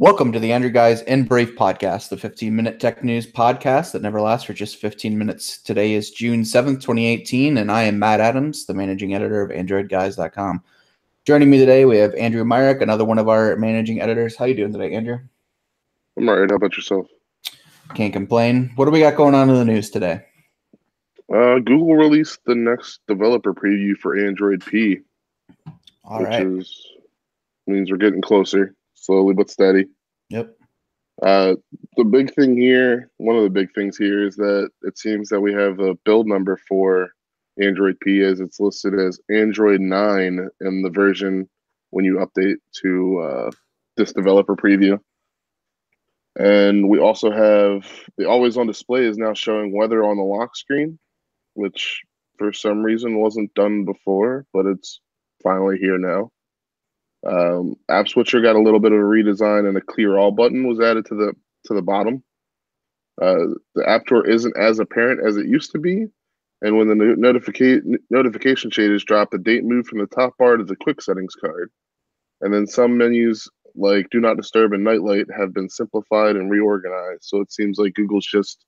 Welcome to the Andrew Guys and Brave podcast, the 15-minute tech news podcast that never lasts for just 15 minutes. Today is June 7th, 2018, and I am Matt Adams, the managing editor of AndroidGuys.com. Joining me today, we have Andrew Myrick, another one of our managing editors. How you doing today, Andrew? I'm all right. How about yourself? Can't complain. What do we got going on in the news today? Google released the next developer preview for Android P, means we're getting closer, slowly but steady. Yep. The big thing here, one of the big things here, is that it seems that we have a build number for Android P as it's listed as Android 9 in the version when you update to this developer preview. And we also have the always on display is now showing weather on the lock screen, which for some reason wasn't done before, but it's finally here now. App Switcher got a little bit of a redesign, and a clear all button was added to the bottom. The app drawer isn't as apparent as it used to be, and when the notification shaders drop, the date moved from the top bar to the quick settings card. And then some menus like Do Not Disturb and Nightlight have been simplified and reorganized. So it seems like Google's just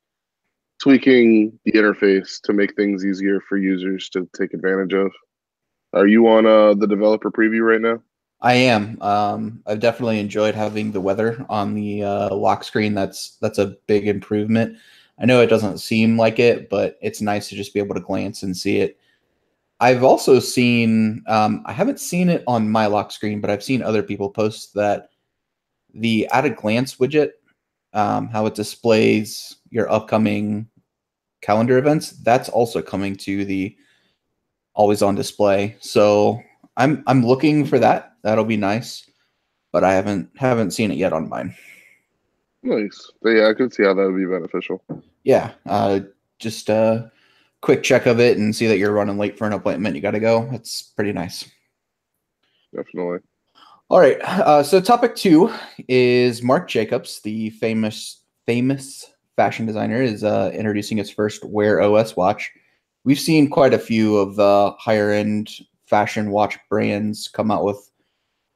tweaking the interface to make things easier for users to take advantage of. Are you on the developer preview right now? I am. I've definitely enjoyed having the weather on the lock screen. That's a big improvement. I know it doesn't seem like it, but it's nice to just be able to glance and see it. I've also seen, I haven't seen it on my lock screen, but I've seen other people post that the at a glance widget, how it displays your upcoming calendar events, that's also coming to the always on display. So I'm looking for that. That'll be nice, but I haven't seen it yet on mine. Nice. But yeah, I could see how that would be beneficial. Yeah, just a quick check of it and see that you're running late for an appointment. You got to go. It's pretty nice. Definitely. All right. So topic 2 is Marc Jacobs, the famous fashion designer, is introducing his first Wear OS watch. We've seen quite a few of the higher end fashion watch brands come out with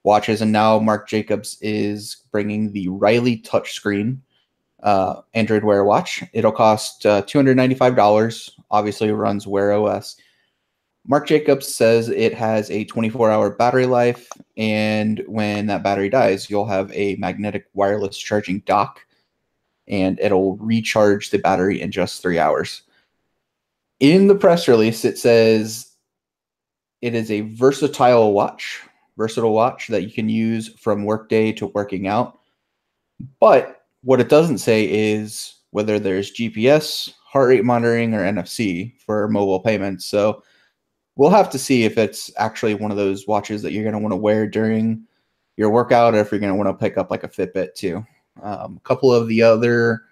watches, and now Marc Jacobs is bringing the Riley touchscreen Android Wear watch. It'll cost $295. Obviously, it runs Wear OS. Marc Jacobs says it has a 24-hour battery life, and when that battery dies, you'll have a magnetic wireless charging dock, and it'll recharge the battery in just 3 hours. In the press release, it says it is a versatile watch that you can use from workday to working out. But what it doesn't say is whether there's GPS, heart rate monitoring, or NFC for mobile payments. So we'll have to see if it's actually one of those watches that you're going to want to wear during your workout, or if you're going to want to pick up like a Fitbit too. A couple of the other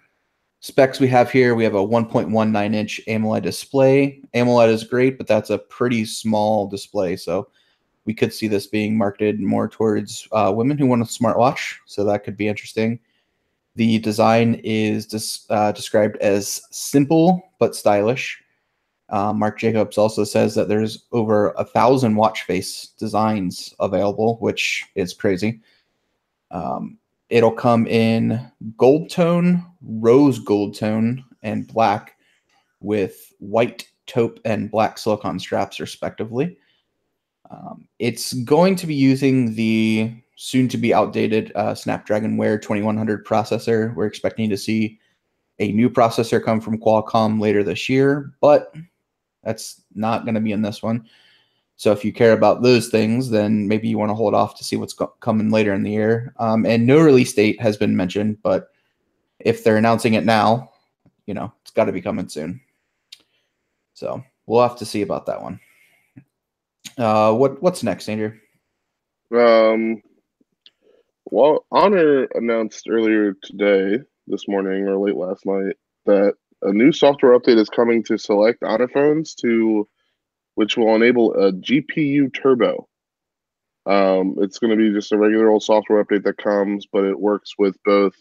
specs we have here, we have a 1.19-inch AMOLED display. AMOLED is great, but that's a pretty small display, so we could see this being marketed more towards women who want a smartwatch, so that could be interesting. The design is described as simple but stylish. Marc Jacobs also says that there's over 1,000 watch face designs available, which is crazy. It'll come in gold tone, rose gold tone, and black, with white taupe and black silicone straps, respectively. It's going to be using the soon-to-be outdated Snapdragon Wear 2100 processor. We're expecting to see a new processor come from Qualcomm later this year, but that's not going to be in this one. So if you care about those things, then maybe you want to hold off to see what's coming later in the year. And no release date has been mentioned, but if they're announcing it now, it's got to be coming soon. So we'll have to see about that one. What's next, Andrew? Well, Honor announced earlier this morning or late last night, that a new software update is coming to select Honor phones which will enable a GPU turbo. It's going to be just a regular old software update that comes, but it works with both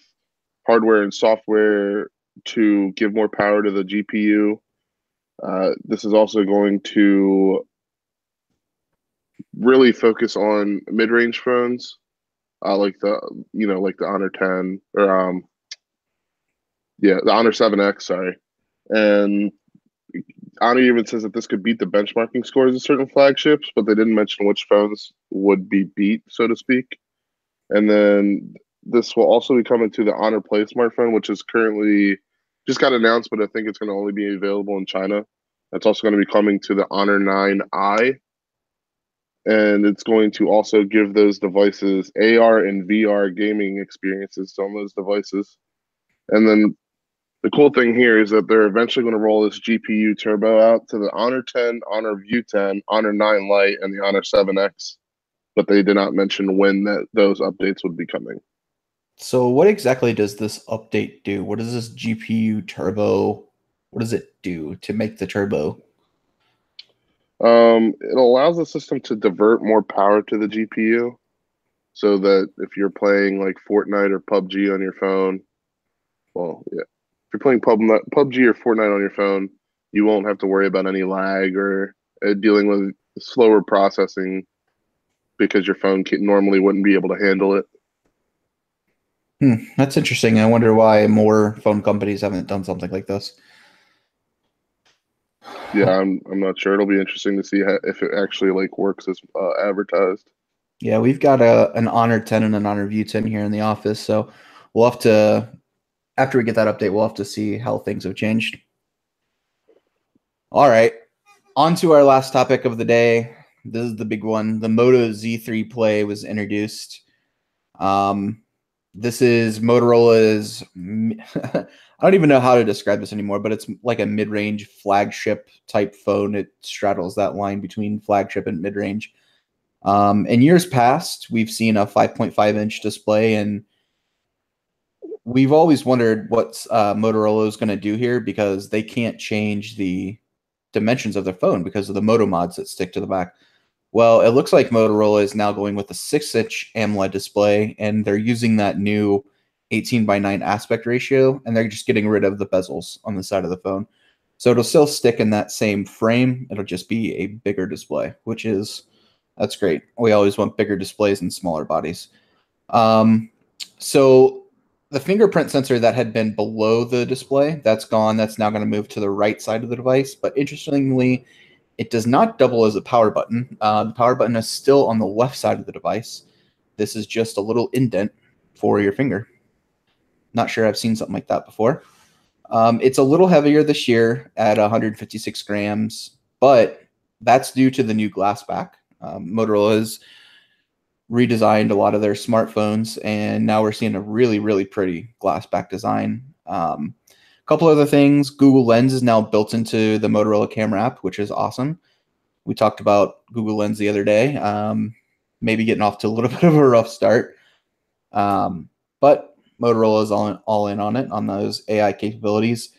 hardware and software to give more power to the GPU. This is also going to really focus on mid-range phones. like the like the Honor 10 or the Honor 7X, sorry. And Honor even says that this could beat the benchmarking scores of certain flagships, but they didn't mention which phones would be beat, so to speak. And then this will also be coming to the Honor Play smartphone, which is currently just got announced, but I think it's going to only be available in China. That's also going to be coming to the Honor 9i, and it's going to also give those devices AR and VR gaming experiences on those devices. And then the cool thing here is that they're eventually going to roll this GPU turbo out to the Honor 10, Honor View 10, Honor 9 Lite, and the Honor 7X, but they did not mention when those updates would be coming. So what exactly does this update do? What does this GPU turbo, what does it do to make the turbo? It allows the system to divert more power to the GPU so that if you're playing like Fortnite or PUBG on your phone, well, yeah, if you're playing PUBG or Fortnite on your phone, you won't have to worry about any lag or dealing with slower processing because your phone normally wouldn't be able to handle it. That's interesting. I wonder why more phone companies haven't done something like this. Yeah, I'm not sure. It'll be interesting to see if it actually like works as advertised. Yeah, we've got an Honor 10 and an Honor View 10 here in the office, so we'll have to, after we get that update, we'll have to see how things have changed. All right, on to our last topic of the day. This is the big one. The Moto Z3 Play was introduced. This is Motorola's, I don't even know how to describe this anymore, but it's like a mid-range flagship type phone. It straddles that line between flagship and mid-range. In years past, we've seen a 5.5-inch display, and we've always wondered what Motorola is going to do here because they can't change the dimensions of their phone because of the Moto mods that stick to the back. Well, it looks like Motorola is now going with a 6-inch AMOLED display, and they're using that new 18:9 aspect ratio, and they're just getting rid of the bezels on the side of the phone. So it'll still stick in that same frame. It'll just be a bigger display, that's great. We always want bigger displays and smaller bodies. So the fingerprint sensor that had been below the display, that's gone. That's now going to move to the right side of the device. But interestingly, it does not double as a power button. The power button is still on the left side of the device. This is just a little indent for your finger. Not sure I've seen something like that before. It's a little heavier this year at 156 grams, but that's due to the new glass back. Motorola has redesigned a lot of their smartphones, and now we're seeing a really, really pretty glass back design. Couple other things. Google Lens is now built into the Motorola camera app, which is awesome. We talked about Google Lens the other day. Maybe getting off to a little bit of a rough start. But Motorola is all in on it, on those AI capabilities.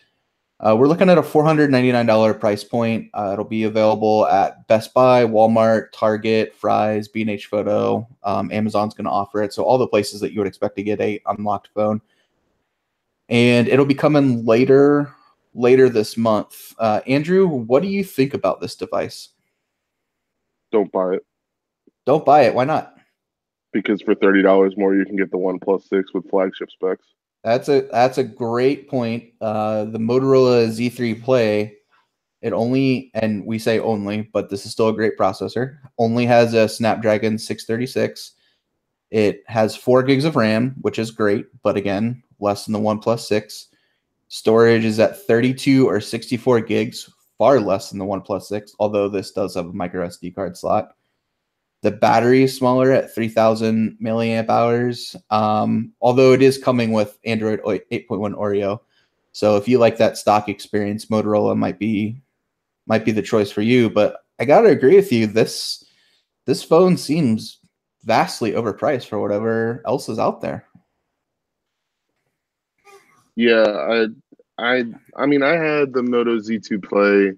We're looking at a $499 price point. It'll be available at Best Buy, Walmart, Target, Fry's, B&H Photo. Amazon's going to offer it. So all the places that you would expect to get a unlocked phone. And it'll be coming later this month. Andrew, what do you think about this device? Don't buy it. Don't buy it. Why not? Because for $30 more, you can get the OnePlus 6 with flagship specs. That's a great point. The Motorola Z3 Play, it only, and we say only, but this is still a great processor, only has a Snapdragon 636. It has 4 gigs of RAM, which is great, but again, less than the OnePlus 6. Storage is at 32 or 64 gigs, far less than the OnePlus 6, although this does have a micro SD card slot. The battery is smaller at 3,000 milliamp hours, although it is coming with Android 8.1 Oreo. So if you like that stock experience, Motorola might be the choice for you. But I gotta agree with you. This phone seems vastly overpriced for whatever else is out there. Yeah, I mean, I had the Moto Z2 Play,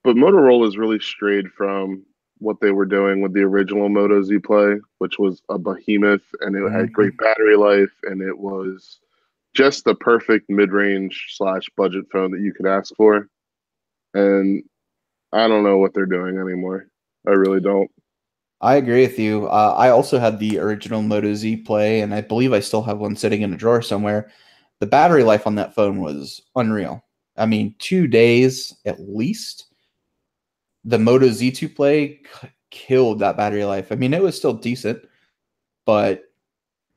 but Motorola's really strayed from what they were doing with the original Moto Z Play, which was a behemoth, and it had great battery life, and it was just the perfect mid-range / budget phone that you could ask for. And I don't know what they're doing anymore. I really don't. I agree with you. I also had the original Moto Z Play, and I believe I still have one sitting in a drawer somewhere. The battery life on that phone was unreal. I mean, 2 days at least. The Moto Z2 Play killed that battery life. I mean, it was still decent, but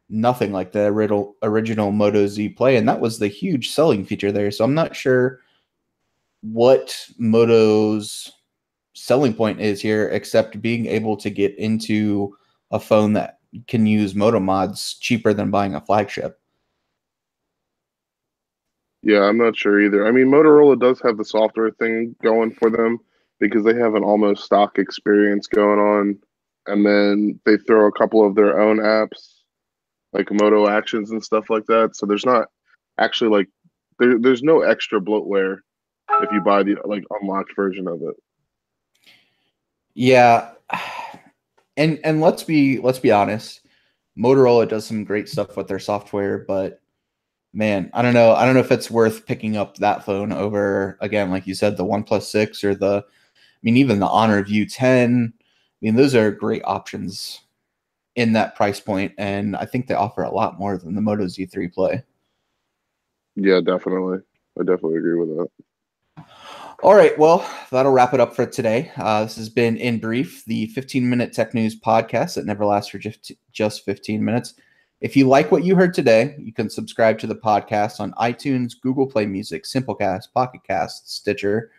nothing like the original Moto Z Play, and that was the huge selling feature there. So I'm not sure what Moto's selling point is here, except being able to get into a phone that can use Moto mods cheaper than buying a flagship. Yeah, I'm not sure either. I mean, Motorola does have the software thing going for them because they have an almost stock experience going on, and then they throw a couple of their own apps like Moto Actions and stuff like that. So there's not actually like there's no extra bloatware if you buy the like unlocked version of it. Yeah, and let's be honest, Motorola does some great stuff with their software, but man, I don't know. I don't know if it's worth picking up that phone over, again, like you said, the OnePlus 6 or I mean, even the Honor View 10. I mean, those are great options in that price point, and I think they offer a lot more than the Moto Z3 Play. Yeah, definitely. I definitely agree with that. All right, well, that'll wrap it up for today. This has been In Brief, the 15-minute tech news podcast that never lasts for just 15 minutes. If you like what you heard today, you can subscribe to the podcast on iTunes, Google Play Music, Simplecast, Pocket Cast, Stitcher.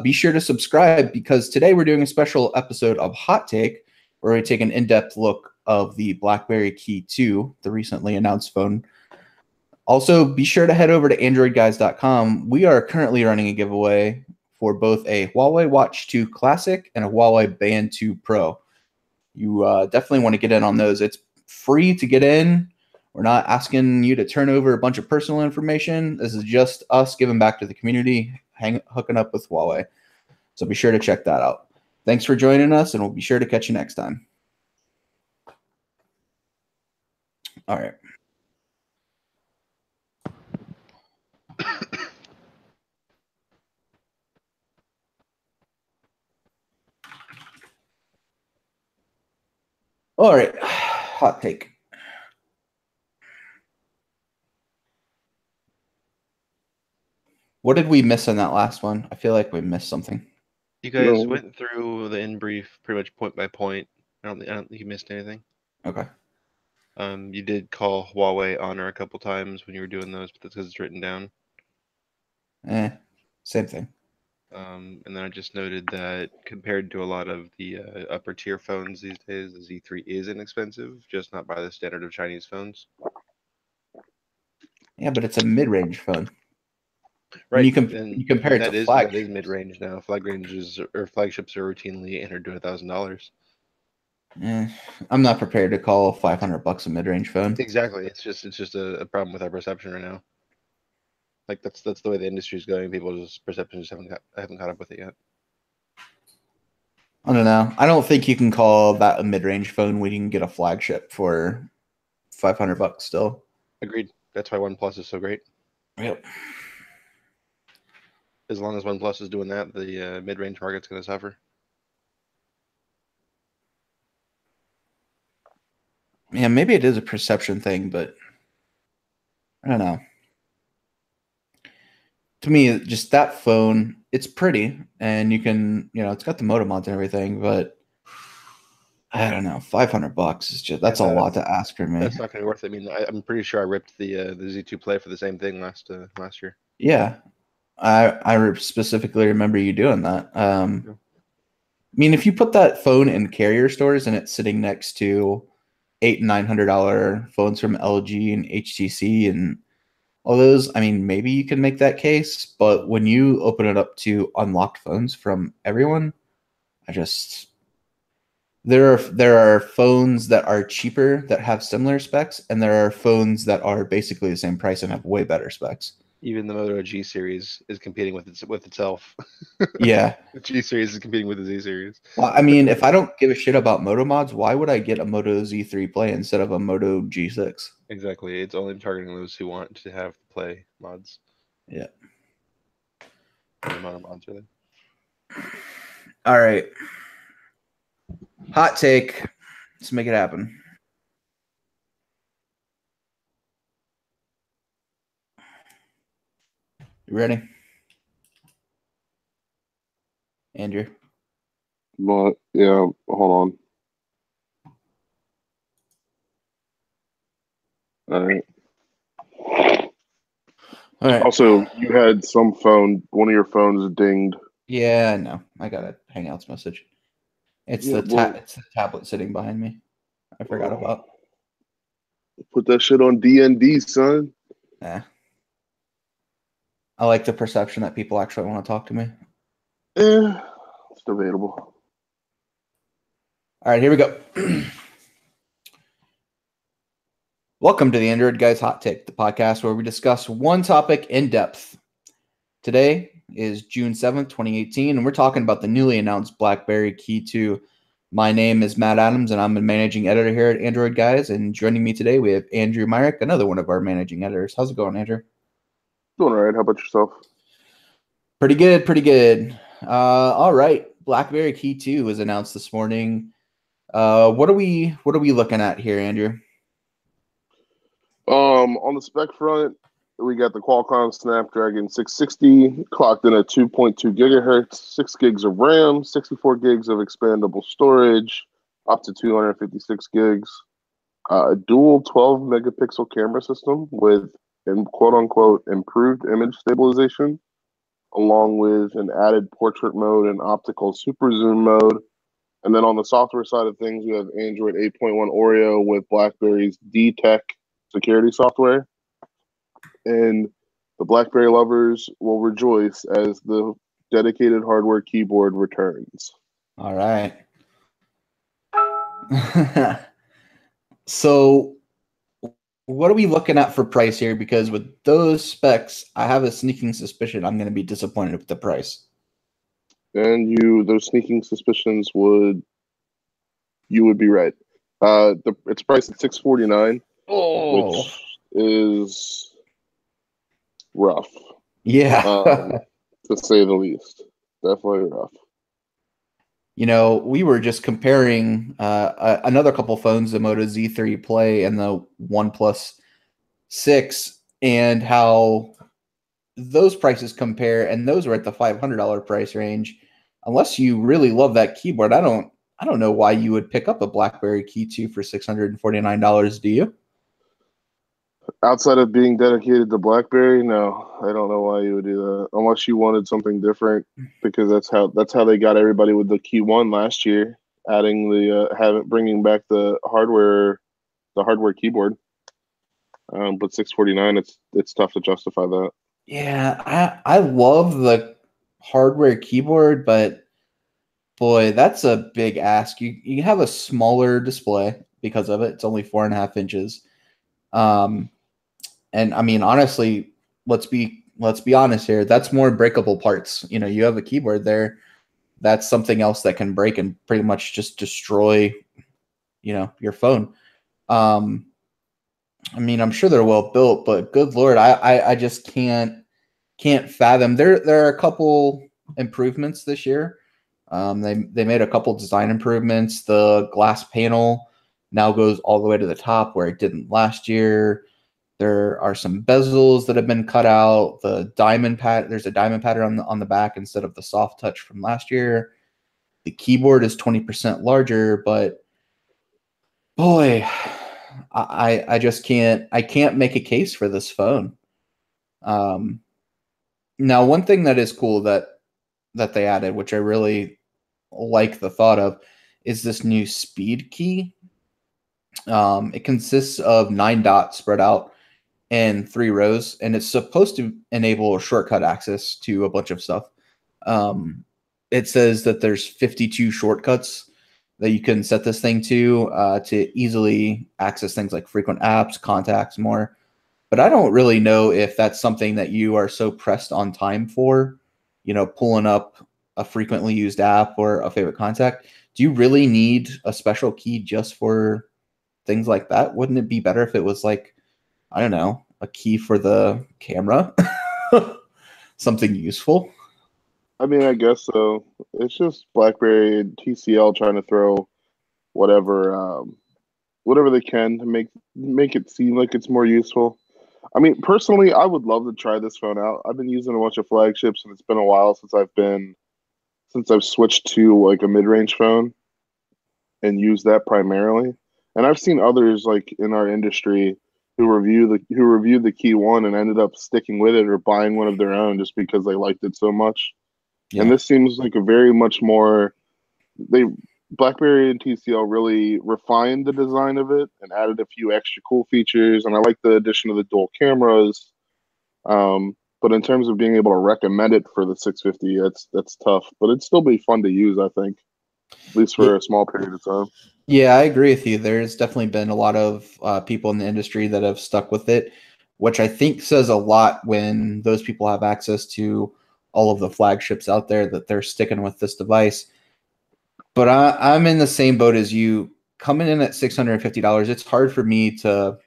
Be sure to subscribe because today we're doing a special episode of Hot Take where we take an in-depth look of the BlackBerry Key 2, the recently announced phone. Also, be sure to head over to AndroidGuys.com. We are currently running a giveaway for both a Huawei Watch 2 Classic and a Huawei Band 2 Pro. You definitely want to get in on those. It's free to get in. We're not asking you to turn over a bunch of personal information. This is just us giving back to the community, hooking up with Huawei. So be sure to check that out. Thanks for joining us, and we'll be sure to catch you next time. All right. All right. Hot take. What did we miss in that last one? I feel like we missed something. You guys No, went through the in brief pretty much point by point. I don't think you missed anything. Okay. You did call Huawei Honor a couple times when you were doing those, but that's because it's written down. Same thing. And then I just noted that compared to a lot of the upper tier phones these days, the Z3 is inexpensive, just not by the standard of Chinese phones. Yeah, but it's a mid-range phone. When Right, you compare it to that is flagship. mid range now. Flagships are routinely entered to $1,000. I'm not prepared to call $500 a mid-range phone. Exactly. It's just a problem with our perception right now. Like that's the way the industry's going. People's perceptions haven't caught up with it yet. I don't know. I don't think you can call that a mid-range phone when you can get a flagship for $500 still. Agreed. That's why OnePlus is so great. Yep. As long as OnePlus is doing that, the mid-range market's going to suffer. Yeah, maybe it is a perception thing, but I don't know. To me, just that phone, it's pretty, and you can, it's got the Moto mods and everything, but I don't know, $500 is that's a lot to ask for me. That's not going to be worth it. I mean, I'm pretty sure I ripped the Z2 Play for the same thing last year. Yeah, I specifically remember you doing that. I mean, if you put that phone in carrier stores and it's sitting next to $800-900 phones from LG and HTC and all those, I mean, maybe you can make that case. But when you open it up to unlocked phones from everyone, there are phones that are cheaper that have similar specs, and there are phones that are basically the same price and have way better specs. Even the Moto G series is competing with itself. Yeah. The G series is competing with the Z series. Well, I mean, if I don't give a shit about Moto mods, why would I get a Moto Z3 Play instead of a Moto G6? Exactly. It's only targeting those who want to have the Play mods. Yeah. The Moto mods are there. All right. Hot take. Let's make it happen. You ready? Andrew? But yeah, hold on. All right. All right. Also, you had one of your phones dinged. Yeah, no. I got a Hangouts message. It's Yeah, it's the tablet sitting behind me. I forgot about. Put that shit on DND, son. Yeah. I like the perception that people actually want to talk to me. It's debatable. All right, here we go. Welcome to the Android Guys Hot Take, the podcast where we discuss one topic in depth. Today is June 7th, 2018, and we're talking about the newly announced BlackBerry Key 2. My name is Matt Adams, and I'm the managing editor here at Android Guys. And joining me today, we have Andrew Myrick, another one of our managing editors. How's it going, Andrew? Doing all right. How about yourself? Pretty good, pretty good. All right, BlackBerry Key 2 was announced this morning. What are we looking at here, Andrew? On the spec front, we got the Qualcomm Snapdragon 660 clocked in at 2.2 gigahertz, 6 gigs of RAM, 64 gigs of expandable storage, up to 256 gigs. A dual 12 megapixel camera system with quote unquote improved image stabilization, along with an added portrait mode and optical super zoom mode. And then on the software side of things, we have Android 8.1 Oreo with BlackBerry's D-Tech security software. And the BlackBerry lovers will rejoice as the dedicated hardware keyboard returns. All right. So what are we looking at for price here? Because with those specs, I have a sneaking suspicion I'm going to be disappointed with the price. And those sneaking suspicions would be right. It's priced at $649, which is rough. Yeah. To say the least. Definitely rough. You know, we were just comparing another couple phones, the Moto Z3 Play and the OnePlus 6, and how those prices compare, and those are at the $500 price range. Unless you really love that keyboard, I don't know why you would pick up a BlackBerry Key 2 for $649, do you? Outside of being dedicated to BlackBerry, no, I don't know why you would do that. Unless you wanted something different, because that's how they got everybody with the Key 1 last year, adding bringing back the hardware keyboard. But $649, it's tough to justify that. Yeah, I love the hardware keyboard, but boy, that's a big ask. You have a smaller display because of it. It's only 4.5 inches. And I mean, honestly, let's be honest here. That's more breakable parts. You know, you have a keyboard there. That's something else that can break and pretty much just destroy, you know, your phone. I mean, I'm sure they're well built, but good Lord, I just can't fathom. There are a couple improvements this year. They made a couple design improvements. The glass panel now goes all the way to the top where it didn't last year. There are some bezels that have been cut out. There's a diamond pattern on the back instead of the soft touch from last year. The keyboard is 20% larger, but boy, I just can't make a case for this phone. Now one thing that is cool that they added, which I really like the thought of, is this new speed key. It consists of 9 dots spread out in 3 rows, and it's supposed to enable shortcut access to a bunch of stuff. It says that there's 52 shortcuts that you can set this thing to easily access things like frequent apps, contacts, more. But I don't really know if that's something that you are so pressed on time for, you know, pulling up a frequently used app or a favorite contact. Do you really need a special key just for things like that? Wouldn't it be better if it was like, I don't know, a key for the camera? Something useful? I mean, I guess so. It's just BlackBerry and TCL trying to throw whatever whatever they can to make it seem like it's more useful. I mean, personally, I would love to try this phone out. I've been using a bunch of flagships, and it's been a while since I've switched to like a mid-range phone and used that primarily. And I've seen others like in our industry who reviewed the Key One and ended up sticking with it or buying one of their own just because they liked it so much. Yeah. And this seems like a very much more they BlackBerry and TCL really refined the design of it and added a few extra cool features. And I like the addition of the dual cameras. But in terms of being able to recommend it for the 650, that's tough. But it'd still be fun to use, I think, at least for a small period of time. Yeah, I agree with you. There's definitely been a lot of people in the industry that have stuck with it, which I think says a lot when those people have access to all of the flagships out there that they're sticking with this device. But I'm in the same boat as you. Coming in at $650, it's hard for me to,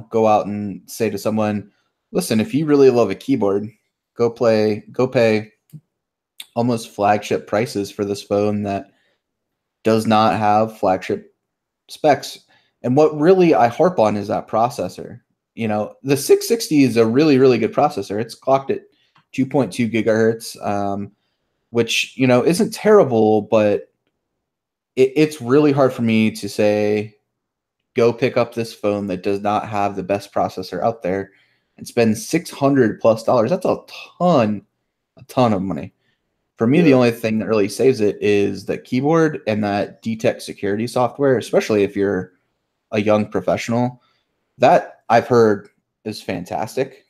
go out and say to someone, listen, if you really love a keyboard, go pay almost flagship prices for this phone that does not have flagship specs. And what really I harp on is that processor. The 660 is a really, really good processor. It's clocked at 2.2 gigahertz, which, isn't terrible, but it's really hard for me to say, go pick up this phone that does not have the best processor out there and spend $600+. That's a ton of money. For me, the only thing that really saves it is that keyboard and that detect security software, especially if you're a young professional. That I've heard is fantastic.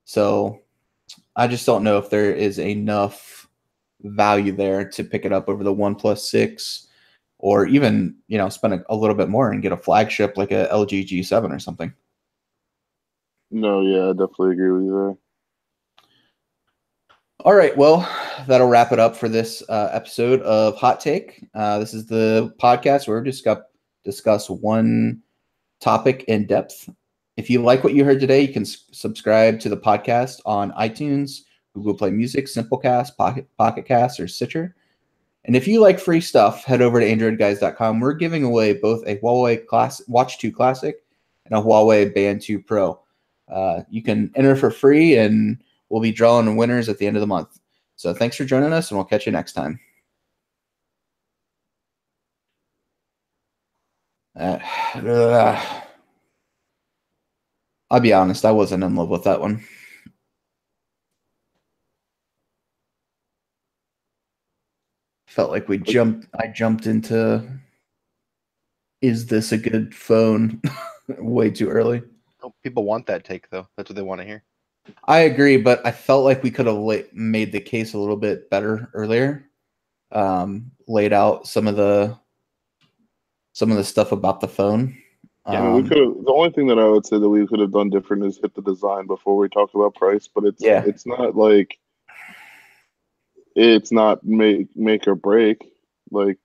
So I just don't know if there is enough value there to pick it up over the OnePlus 6 or even, spend a little bit more and get a flagship like a LG G7 or something. No, yeah, I definitely agree with you there. All right, well, that'll wrap it up for this episode of Hot Take. This is the podcast where we discuss one topic in depth. If you like what you heard today, you can subscribe to the podcast on iTunes, Google Play Music, Simplecast, Pocket Cast, or Stitcher. And if you like free stuff, head over to AndroidGuys.com. We're giving away both a Huawei Watch 2 Classic and a Huawei Band 2 Pro. You can enter for free, and we'll be drawing winners at the end of the month. So thanks for joining us, and we'll catch you next time. I'll be honest, I wasn't in love with that one. Felt like I jumped into, is this a good phone? Way too early. Oh, people want that take, though. That's what they want to hear. I agree, but I felt like we could have made the case a little bit better earlier. Laid out some of the stuff about the phone. Yeah, I mean, we could have. The only thing that I would say that we could have done different is hit the design before we talk about price. But it's not like it's not make or break. Like